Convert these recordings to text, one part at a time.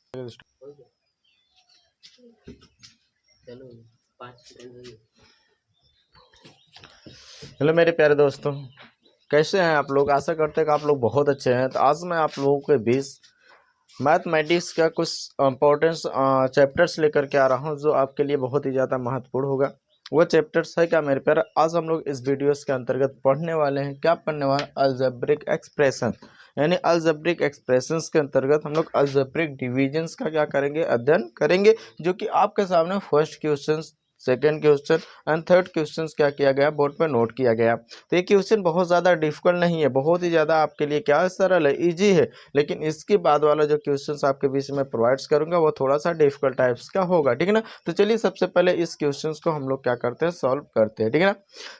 चलो 5 सेकंड हुई। हेलो मेरे प्यारे दोस्तों, कैसे हैं आप लोग। आशा करते हैं कि आप लोग बहुत अच्छे हैं। तो आज मैं आप लोगों के बीच मैथमेटिक्स का कुछ इम्पोर्टेंस चैप्टर्स लेकर के आ रहा हूं जो आपके लिए बहुत ही ज़्यादा महत्वपूर्ण होगा। वो चैप्टर्स है क्या मेरे प्यारे, आज हम लोग इस वीडियोस के अंतर्गत पढ़ने वाले हैं। क्या पढ़ने वाले हैं? अलजेब्रिक एक्सप्रेशन, यानी अलजेब्रिक एक्सप्रेशंस के अंतर्गत हम लोग अलजेब्रिक डिविजन्स का क्या करेंगे, अध्ययन करेंगे। जो कि आपके सामने first question, second question and third question क्या किया गया, बोर्ड पर नोट किया गया। तो ये क्वेश्चन बहुत ज़्यादा डिफिकल्ट नहीं है, बहुत ही ज़्यादा आपके लिए क्या है, सरल है, इजी है। लेकिन इसके बाद वाला जो क्वेश्चंस आपके बीच में प्रोवाइड्स करूंगा वो थोड़ा सा डिफिकल्ट टाइप्स का होगा, ठीक है ना। तो चलिए सबसे पहले इस क्वेश्चंस को हम लोग क्या करते हैं, सॉल्व करते हैं, ठीक है ना।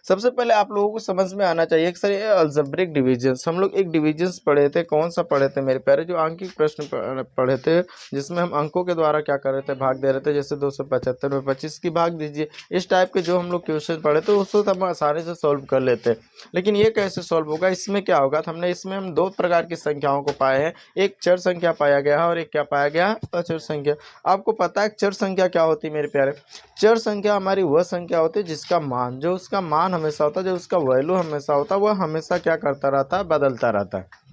सबसे पहले आप लोगों को समझ में आना चाहिए कि सर ये अलजेब्रिक डिविजन्स, हम लोग एक डिविजन्स पढ़े थे। कौन सा पढ़े थे मेरे प्यारे? जो आंकिक प्रश्न पढ़े थे, जिसमें हम अंकों के द्वारा क्या कर रहे थे, भाग दे रहे थे। जैसे 275 में 25 की भाग दीजिए, इस टाइप के जो हम लोग क्वेश्चन पढ़े थे उसको हम आसानी से सॉल्व कर लेते हैं। लेकिन ये कैसे सॉल्व होगा, इसमें क्या होगा, तो हमने इसमें हम दो प्रकार की संख्याओं को पाए हैं। एक चर संख्या पाया गया है और एक क्या पाया गया, अचर संख्या। आपको पता है चर संख्या क्या होती है मेरे प्यारे? चर संख्या हमारी वह संख्या होती है जिसका मान, जो उसका मान हमेशा होता है, जो उसका वैल्यू हमेशा होता है, वह हमेशा क्या करता रहता है, बदलता रहता है।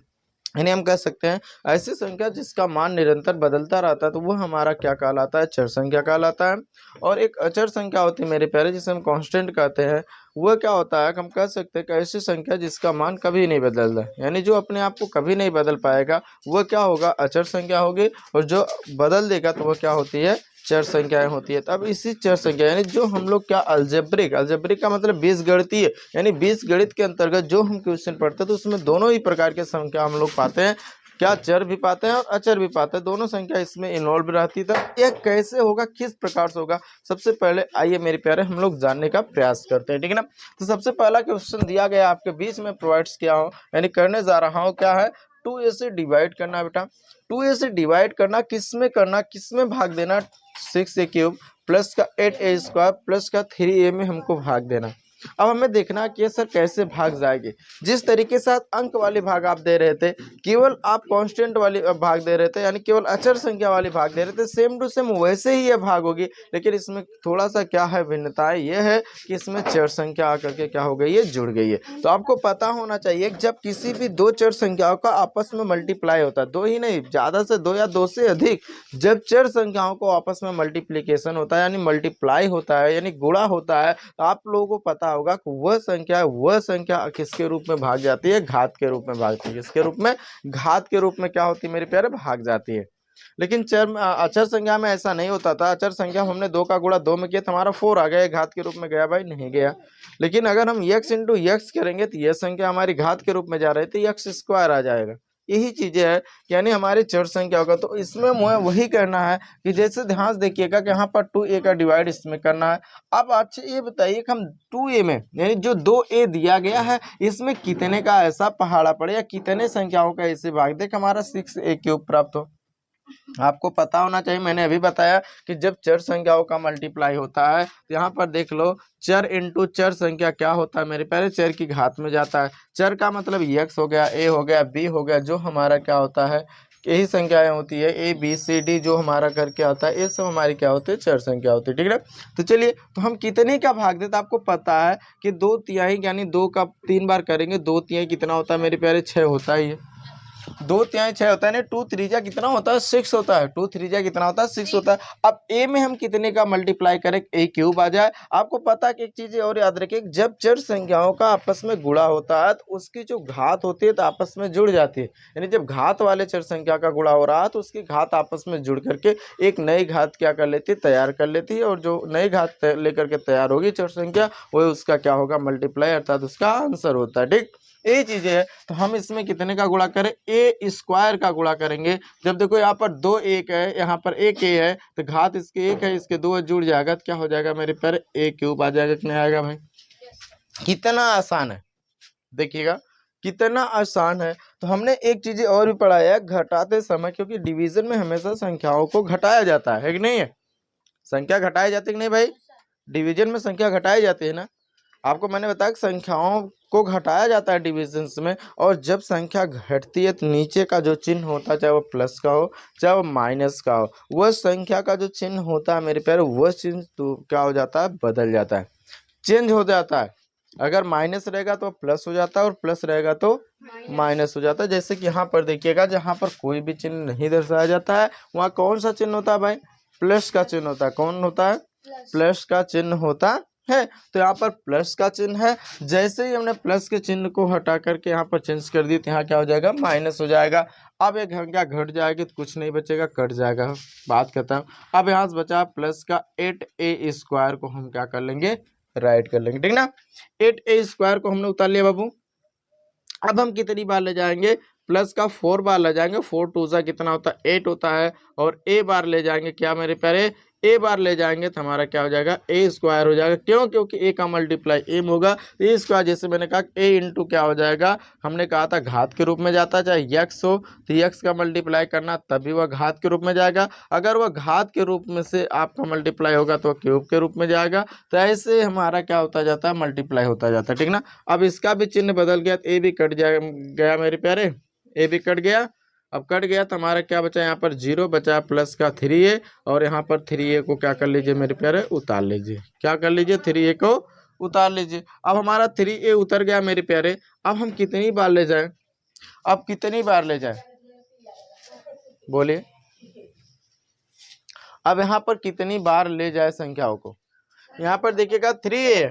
यानी हम कह सकते हैं ऐसी संख्या जिसका मान निरंतर बदलता रहता है तो वह हमारा क्या कहलाता है, चर संख्या कहलाता है। और एक अचर संख्या होती है मेरे प्यारे, जिसे हम कांस्टेंट कहते हैं। वह क्या होता है, हम कह सकते हैं कि ऐसी संख्या जिसका मान कभी नहीं बदलता, यानी जो अपने आप को कभी नहीं बदल पाएगा वह क्या होगा, अचर संख्या होगी। और जो बदल देगा तो वह क्या होती है, चर संख्याएं होती है। तब इसी चर संख्या यानी जो हम लोग क्या, अलजेब्रिक, अलजेब्रिक का मतलब बीजगणितीय, यानी बीजगणित के अंतर्गत जो हम क्वेश्चन पढ़ते हैं तो उसमें दोनों ही प्रकार के संख्या हम लोग पाते हैं। क्या चर भी पाते हैं और अचर भी पाते हैं, दोनों संख्या इसमें इन्वॉल्व रहती है। तब यह कैसे होगा, किस प्रकार से होगा, सबसे पहले आइए मेरे प्यारे हम लोग जानने का प्रयास करते हैं, ठीक है ना। तो सबसे पहला क्वेश्चन दिया गया आपके बीच में प्रोवाइड्स किया हो, यानी करने जा रहा हूँ, क्या है, 2a से डिवाइड करना बेटा। 2a से डिवाइड करना, किस में भाग देना, 6a क्यूब प्लस का 8a स्क्वायर प्लस का 3a में हमको भाग देना। अब हमें देखना कि सर कैसे भाग जाएंगे। जिस तरीके से अंक वाले भाग आप दे रहे थे, केवल आप कांस्टेंट वाली भाग दे रहे थे, यानी केवल अचर संख्या वाली भाग दे रहे थे, सेम टू सेम वैसे ही ये भाग होगी। लेकिन इसमें थोड़ा सा क्या है, भिन्नताएं ये है कि इसमें चर संख्या आकर के क्या हो गई है, जुड़ गई है। तो आपको पता होना चाहिए कि जब किसी भी दो चर संख्याओं का आपस में मल्टीप्लाई होता है, दो ही नहीं, ज्यादा से दो या दो से अधिक, जब चर संख्याओं को आपस में मल्टीप्लीकेशन होता है, यानी मल्टीप्लाई होता है, यानी गुणा होता है, तो आप लोगों को पता होगा कि वह संख्या किसके रूप में भाग जाती है, घात के रूप में भागती है। किसके रूप में, घात के रूप में क्या होती है मेरे प्यारे, भाग जाती है। लेकिन अचर संख्या में ऐसा नहीं होता था। अचर संख्या हमने 2 का गुणा 2 में किया तो हमारा 4 आ गया, घात के रूप में गया भाई, नहीं गया। लेकिन अगर हम x इंटू x करेंगे तो यह संख्या हमारी घात के रूप में जा रही थी, x स्क्वायर आ जाएगा। यही चीजें है, यानी हमारी चर संख्या होगा। तो इसमें मुझे वही करना है कि जैसे ध्यान से देखिएगा कि यहाँ पर 2a का डिवाइड इसमें करना है। अब अच्छा ये बताइए कि हम 2a में, यानी जो 2a दिया गया है, इसमें कितने का ऐसा पहाड़ा पड़े या कितने संख्याओं का ऐसे भाग दे कि हमारा 6a क्यूब प्राप्त हो। आपको पता होना चाहिए, मैंने अभी बताया कि जब चर संख्याओं का मल्टीप्लाई होता है तो यहाँ पर देख लो, चर इंटू चर संख्या क्या होता है मेरे प्यारे, चर की घात में जाता है। चर का मतलब x हो गया, a हो गया, b हो गया, जो हमारा क्या होता है, यही संख्याएं होती है, a b c d, जो हमारा करके आता है, ये सब हमारी क्या होती है, चर संख्या होती है, ठीक है। तो चलिए, तो हम कितने का भाग देते, आपको पता है कि 2/3, यानी 2 का 3 बार करेंगे, 2/3 कितना होता है मेरे प्यारे, 6 होता है। ये 2/3 6 होता है ना, 2×3 कितना होता है, 6 होता है। 2×3 कितना होता है, 6 होता है। अब a में हम कितने का मल्टीप्लाई करें, a क्यूब आ जाए। आपको पता है कि एक चीज और याद रखिए, जब चर संख्याओं का आपस में गुणा होता है तो उसकी जो घात होती है तो आपस में जुड़ जाती है। यानी जब घात वाले चर संख्या का गुणा हो रहा है तो उसकी घात आपस में जुड़ करके एक नई घात क्या कर लेती है, तैयार कर लेती है। और जो नई घात लेकर के तैयार होगी चर संख्या, वो उसका क्या होगा, मल्टीप्लाई, अर्थात उसका आंसर होता है, ठीक। ये चीजें है। तो हम इसमें कितने का गुणा करें, ए स्क्वायर का गुणा करेंगे। जब देखो यहाँ पर 2 एक है, यहाँ पर एक ए है, तो घात इसके 1 है, इसके 2 जुड़ जाएगा तो क्या हो जाएगा मेरे पर, a क्यूब आ जाएगा। कितना आएगा भाई, कितना आसान है, देखिएगा कितना आसान है। तो हमने एक चीज और भी पढ़ाया है, घटाते समय, क्योंकि डिवीजन में हमेशा संख्याओं को घटाया जाता है कि नहीं है, संख्या घटाई जाती है कि नहीं भाई, डिवीजन में संख्या घटाई जाती है ना। आपको मैंने बताया कि संख्याओं को घटाया जाता है डिविजन्स में, और जब संख्या घटती है तो नीचे का जो चिन्ह होता है, चाहे वो प्लस का हो चाहे वो माइनस का हो, वह संख्या का जो चिन्ह होता है मेरे प्यारे, वह चिन्ह तो क्या हो जाता है, बदल जाता है, चेंज हो जाता है। अगर माइनस रहेगा तो प्लस हो जाता है और प्लस रहेगा तो माइनस हो जाता है। जैसे कि यहाँ पर देखिएगा, जहाँ पर कोई भी चिन्ह नहीं दर्शाया जाता है वहाँ कौन सा चिन्ह होता है भाई, प्लस का चिन्ह होता है। कौन होता है, प्लस का चिन्ह होता है। तो यहाँ पर प्लस का चिन्ह है, जैसे ही हमने प्लस के चिन्ह को हटा करके यहाँ पर चेंज कर दी तो यहाँ क्या हो जाएगा, माइनस हो जाएगा। अब एक संख्या घट जाएगी तो कुछ नहीं बचेगा, कट जाएगा, बात खत्म। अब यहाँ से बचा प्लस का 8a² को हम क्या कर लेंगे, राइट कर लेंगे, ठीक ना। 8a² को हमने उतार लिया बाबू। अब हम कितनी बार ले जाएंगे, प्लस का 4 बार ले जाएंगे। 4 टू सा कितना होता है, 8 होता है। और a बार ले जाएंगे, क्या मेरे प्यारे, a बार ले जाएंगे तो हमारा क्या हो जाएगा, a² हो जाएगा। क्यों, क्योंकि a का मल्टीप्लाई m होगा। a², जैसे मैंने कहा a इंटू क्या हो जाएगा, हमने कहा था घात के रूप में जाता है, चाहे x हो तो x का मल्टीप्लाई करना तभी वह घात के रूप में जाएगा। अगर वह घात के रूप में से आपका मल्टीप्लाई होगा तो वह क्यूब के रूप में जाएगा। तो ऐसे हमारा क्या होता जाता है, मल्टीप्लाई होता जाता है, ठीक ना। अब इसका भी चिन्ह बदल गया तो a भी कट गया मेरे प्यारे, a भी कट गया। अब कट गया तो हमारा क्या बचा, यहाँ पर 0 बचा, प्लस का 3a, और यहाँ पर 3a को क्या कर लीजिए मेरे प्यारे, उतार लीजिए। क्या कर लीजिए, 3a को उतार लीजिए। अब हमारा 3a उतर गया मेरे प्यारे। अब हम कितनी बार ले जाएं, अब कितनी बार ले जाएं, बोलिए। अब यहाँ पर कितनी बार ले जाए संख्याओं को, यहाँ पर देखिएगा 3a,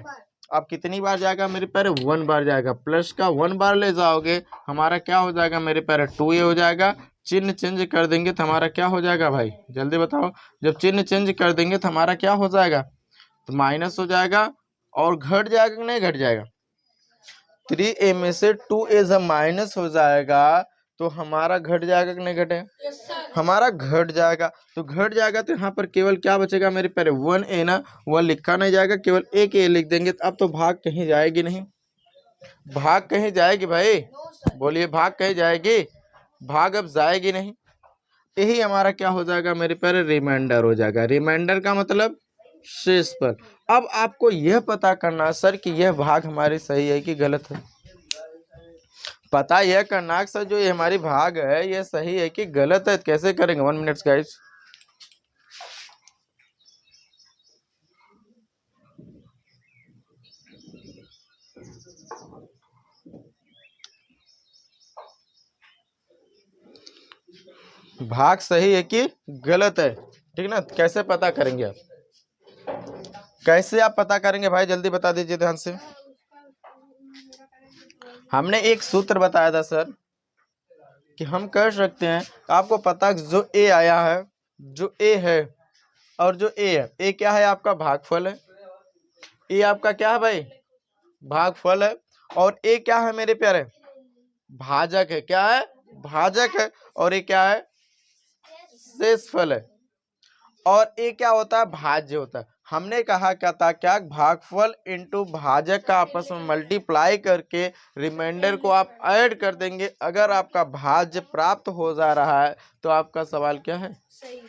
अब कितनी बार जाएगा मेरे प्यारे, 1 बार जाएगा। प्लस का 1 बार ले जाओगे हमारा क्या हो जाएगा मेरे प्यारे, 2a हो जाएगा। चिन्ह चेंज कर देंगे तो हमारा क्या हो जाएगा भाई, जल्दी बताओ। जब चिन्ह चेंज कर देंगे तो हमारा क्या हो जाएगा, तो माइनस हो जाएगा। और घट जाएगा कि नहीं घट जाएगा, 3a में से 2a जब माइनस हो जाएगा तो हमारा घट जाएगा कि नहीं घटे, हमारा घट जाएगा। तो घट जाएगा तो यहाँ पर केवल क्या बचेगा मेरे प्यारे, 1a ना, 1 लिखा नहीं जाएगा, केवल एक a लिख देंगे। तो अब तो भाग कहीं जाएगी नहीं, भाग कहीं जाएगी भाई, बोलिए, भाग कहीं जाएगी, भाग अब जाएगी नहीं। यही हमारा क्या हो जाएगा मेरे प्यारे, रिमाइंडर हो जाएगा। रिमाइंडर का मतलब शेष पर। अब आपको यह पता करना सर कि यह भाग हमारी सही है कि गलत है, पता यह करना सर जो ये हमारी भाग है ये सही है कि गलत है। कैसे करेंगे, 1 मिनट गाइस। भाग सही है कि गलत है, ठीक ना। कैसे पता करेंगे आप, कैसे आप पता करेंगे भाई, जल्दी बता दीजिए ध्यान से। हमने एक सूत्र बताया था सर कि हम कर सकते हैं, आपको पता जो ए आया है, जो ए है और जो ए है, ए क्या है आपका भागफल है, ए आपका क्या है भाई, भागफल है। और ए क्या है मेरे प्यारे, भाजक है। क्या है, भाजक है। और ये क्या है, शेषफल है। और ये क्या होता है, भाज्य होता है। हमने कहा क्या था, क्या भागफल इंटू भाजक का आपस में मल्टीप्लाई करके रिमाइंडर को आप ऐड कर देंगे। अगर आपका भाज्य प्राप्त हो जा रहा है तो आपका सवाल क्या है,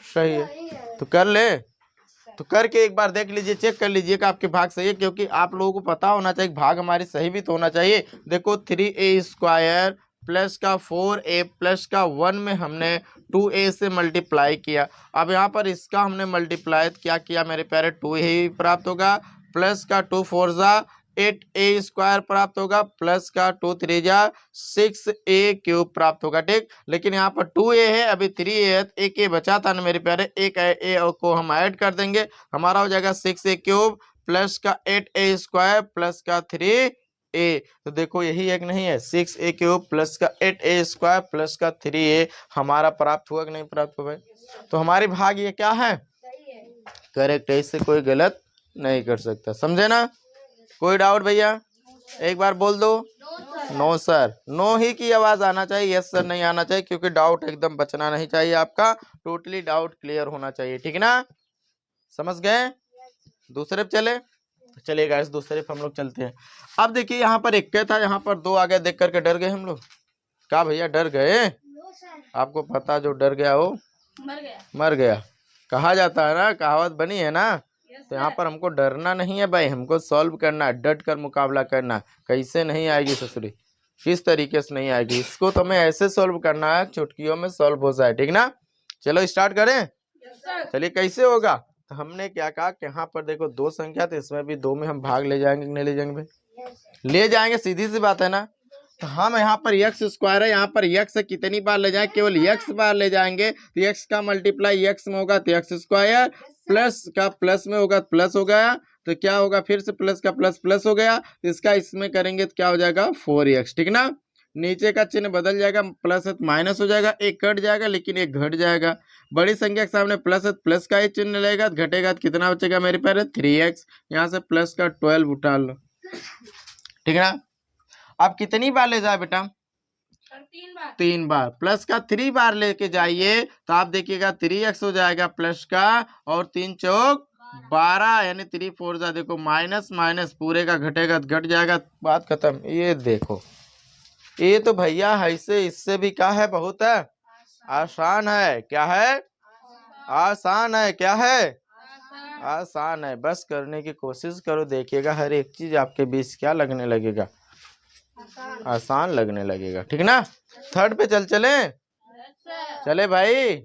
सही है। तो कर ले, तो करके एक बार देख लीजिए, चेक कर लीजिए कि आपके भाग सही है। क्योंकि आप लोगों को पता होना चाहिए भाग हमारी सही भी तो होना चाहिए। देखो 3a² प्लस का 4a प्लस का 1 में हमने 2a से मल्टीप्लाई किया। अब यहाँ पर इसका हमने मल्टीप्लाई क्या किया मेरे प्यारे, 2a ही प्राप्त होगा। प्लस का 2 4 जा 8a² प्राप्त होगा, प्लस का 2 3 जा 6a³ प्राप्त होगा, ठीक। लेकिन यहाँ पर 2a है, अभी 3a है, एक a बचा था ना मेरे प्यारे, एक a को हम ऐड कर देंगे, हमारा हो जाएगा 6a³ प्लस का 8a² प्लस का 3a। तो देखो यही एक नहीं है, 6a³ प्लस का 8a² प्लस का 3a हमारा प्राप्त हुआ कि नहीं प्राप्त हुआ। तो हमारी भाग ये क्या है, करेक्ट है, इससे कोई गलत नहीं कर सकता, समझे ना। कोई डाउट भैया, एक बार बोल दो, नो सर, नो ही की आवाज आना चाहिए, यस सर नहीं आना चाहिए। क्योंकि डाउट एकदम बचना नहीं चाहिए आपका, टोटली डाउट क्लियर होना चाहिए, ठीक ना, समझ गए। दूसरे पे चले, चलेगा इस दूसरे पे हम लोग चलते हैं। अब देखिए यहाँ पर एक था, यहाँ पर 2 आ गया, देख करके डर गए हम लोग। क्या भैया डर गए, आपको पता जो डर गया वो मर गया, कहा जाता है ना, कहावत बनी है ना, तो यहाँ पर हमको डरना नहीं है भाई, हमको सॉल्व करना है, डट कर मुकाबला करना है। कैसे नहीं आएगी ससुरी, किस तरीके से नहीं आएगी, इसको तो हमें ऐसे सॉल्व करना है चुटकियों में सॉल्व हो जाए, ठीक ना। चलो स्टार्ट करें। चलिए कैसे होगा, तो हमने क्या कहा कि यहाँ पर देखो दो संख्या, तो इसमें भी 2 में हम भाग ले जाएंगे कि नहीं ले जाएंगे भाई, ले जाएंगे, सीधी सी बात है ना। तो हम यहाँ पर एक्स स्क्वायर है, यहाँ पर एक्स कितनी बार ले जाएंगे, केवल एक्स बार ले जाएंगे, तो एक्स का मल्टीप्लाई एक्स में होगा तो एक्स स्क्वायर, प्लस का प्लस में होगा तो प्लस हो गया, तो क्या होगा फिर से प्लस का प्लस प्लस हो गया, तो इसका इसमें करेंगे तो क्या हो जाएगा 4x, ठीक ना। नीचे का चिन्ह बदल जाएगा, प्लस है तो माइनस हो जाएगा, एक कट जाएगा लेकिन एक घट जाएगा। बड़ी संख्या के सामने प्लस है तो प्लस का ही चिन्ह लगेगा, तो घटेगा तो कितना बचेगा मेरे पास 3x, यहाँ से प्लस का 12 उठा लो, ठीक है ना। अब कितनी बार ले जाए बेटा, 3 बार, प्लस का 3 बार लेके जाइए तो आप देखिएगा 3x हो जाएगा प्लस का, और 3 चौक 12, यानी 3 4 जा, देखो माइनस माइनस पूरे का घटेगा तो घट जाएगा, बात खत्म। ये देखो, ये तो भैया ऐसे इससे भी क्या है, बहुत है आसान है, क्या है आसान है, क्या है आसान है, बस करने की कोशिश करो, देखिएगा हर एक चीज आपके बीच क्या लगने लगेगा, आसान लगने लगेगा, ठीक ना। थर्ड पे चले भाई,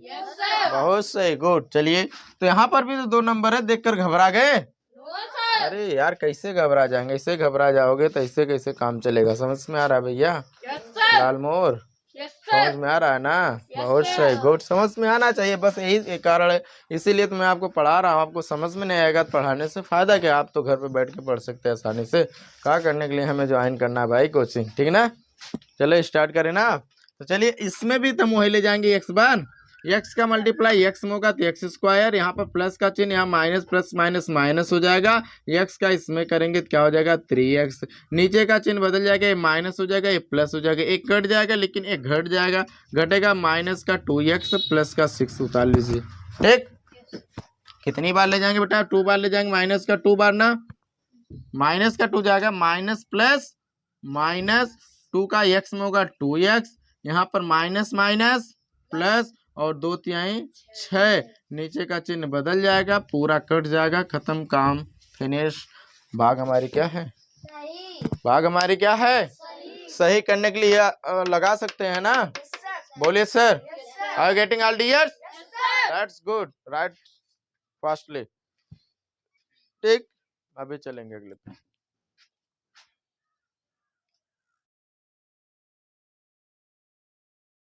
बहुत सही, गुड। चलिए, तो यहाँ पर भी तो 2 नंबर है, देखकर घबरा गए, अरे यार कैसे घबरा जाएंगे, ऐसे घबरा जाओगे तो ऐसे कैसे काम चलेगा, समझ में आ रहा है भैया लाल मोर, समझ में आ रहा है ना, बहुत सही, गुड, समझ में आना चाहिए, बस यही कारण है, इसीलिए तो मैं आपको पढ़ा रहा हूँ। आपको समझ में नहीं आएगा तो पढ़ाने से फायदा क्या, आप तो घर पे बैठ के पढ़ सकते हैं आसानी से। क्या करने के लिए हमें ज्वाइन करना है भाई कोचिंग, ठीक ना। चलो स्टार्ट करें ना, तो चलिए इसमें भी तो हम वही ले जाएंगे, एक्स बार एक्स का मल्टीप्लाई एक्स में होगा तो एक्स स्क्वायर, यहाँ पर प्लस का चिन्ह, यहाँ माइनस प्लस माइनस माइनस हो जाएगा, एक्स का इसमें करेंगे तो क्या हो जाएगा 3x, नीचे का चिन्ह बदल जाएगा, ये माइनस हो जाएगा, ये प्लस हो जाएगा, एक घट जाएगा लेकिन एक घट जाएगा, घटेगा माइनस का 2x प्लस का 6 उतार लीजिए, ठीक। कितनी बार ले जाएंगे बेटा, 2 बार ले जाएंगे, माइनस का 2 बार ना, माइनस का 2 जाएगा, माइनस प्लस माइनस 2 का x में होगा 2x, यहाँ पर माइनस माइनस प्लस और 2 तिहाई 6, नीचे का चिन्ह बदल जाएगा, पूरा कट जाएगा, खत्म, काम फिनिश। भाग हमारी क्या है, भाग हमारी क्या है, सही करने के लिए लगा सकते हैं ना, बोलिए sir, are you getting all dears, that's good, right fastly, ठीक। अभी चलेंगे अगले पे।